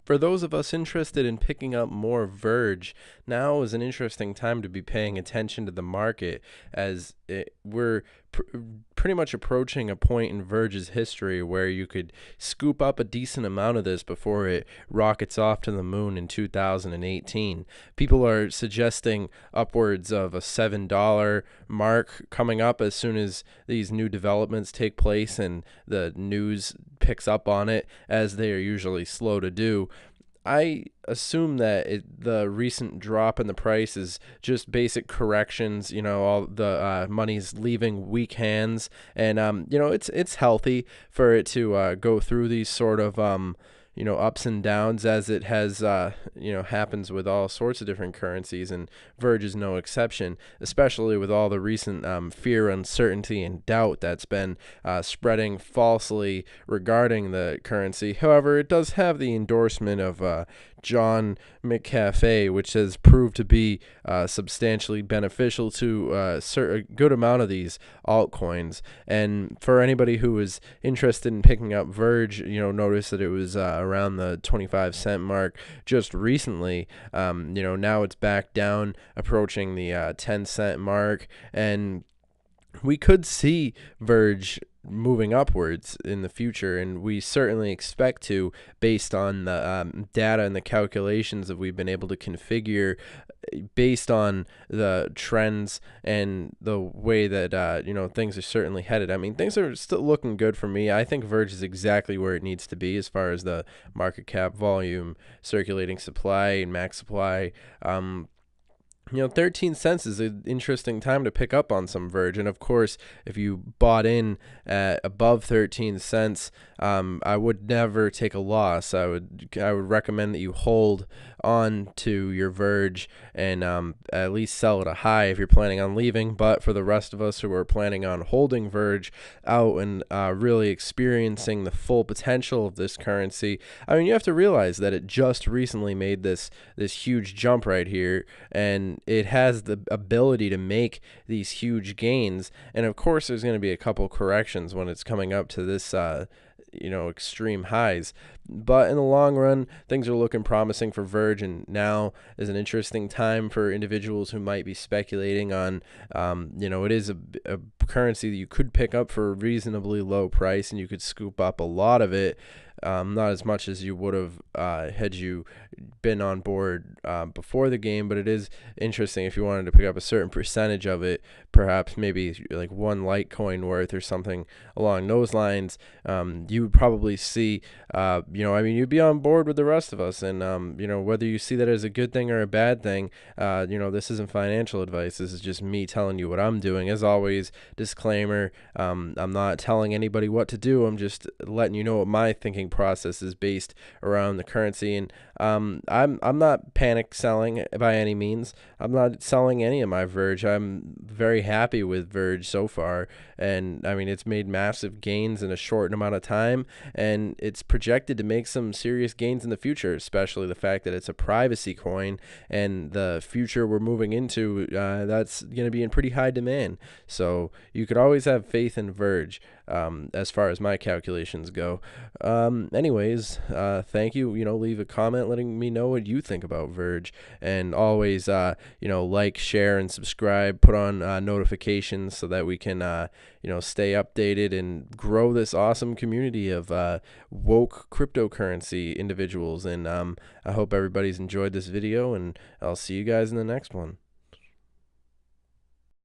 For those of us interested in picking up more Verge, now is an interesting time to be paying attention to the market as we're pretty much approaching a point in Verge's history where you could scoop up a decent amount of this before it rockets off to the moon in 2018. People are suggesting upwards of a $7 mark coming up as soon as these new developments take place and the news picks up on it, as they are usually slow to do. I assume that the recent drop in the price is just basic corrections. All the money's leaving weak hands, and it's healthy for it to go through these sort of ups and downs, as it has happens with all sorts of different currencies, and Verge is no exception, especially with all the recent fear, uncertainty, and doubt that's been spreading falsely regarding the currency. However, it does have the endorsement of John McAfee, which has proved to be substantially beneficial to a good amount of these altcoins. And for anybody who is interested in picking up Verge, notice that it was around the 25-cent mark just recently. Now it's back down, approaching the 10-cent mark, and we could see Verge moving upwards in the future, and we certainly expect to, based on the data and the calculations that we've been able to configure based on the trends and the way that things are certainly headed. I mean, things are still looking good for me. I think Verge is exactly where it needs to be as far as the market cap, volume, circulating supply, and max supply. 13 cents is an interesting time to pick up on some Verge. And of course, if you bought in at above 13 cents, I would never take a loss. I would recommend that you hold on to your Verge and at least sell at a high if you're planning on leaving. But for the rest of us who are planning on holding Verge out and really experiencing the full potential of this currency, I mean, you have to realize that it just recently made this huge jump right here, and it has the ability to make these huge gains. And of course, there's going to be a couple corrections when it's coming up to this extreme highs, but in the long run, things are looking promising for Verge, and now is an interesting time for individuals who might be speculating on it is a currency that you could pick up for a reasonably low price, and you could scoop up a lot of it. Not as much as you would have had you been on board before the game, but it is interesting if you wanted to pick up a certain percentage of it, perhaps maybe like one Litecoin worth or something along those lines. You would probably see, you'd be on board with the rest of us, and whether you see that as a good thing or a bad thing, this isn't financial advice. This is just me telling you what I'm doing. As always, disclaimer: I'm not telling anybody what to do. I'm just letting you know what my thinking process is based around the currency. And I'm not panic selling by any means. I'm not selling any of my Verge. I'm very happy with Verge so far, and I mean, it's made massive gains in a short amount of time, and it's projected to make some serious gains in the future, especially the fact that it's a privacy coin, and the future we're moving into, that's going to be in pretty high demand. So you could always have faith in Verge, as far as my calculations go. Anyways, thank you. Leave a comment letting me know what you think about Verge, and always, like, share, and subscribe. Put on notifications so that we can, stay updated and grow this awesome community of woke cryptocurrency individuals. And I hope everybody's enjoyed this video, and I'll see you guys in the next one.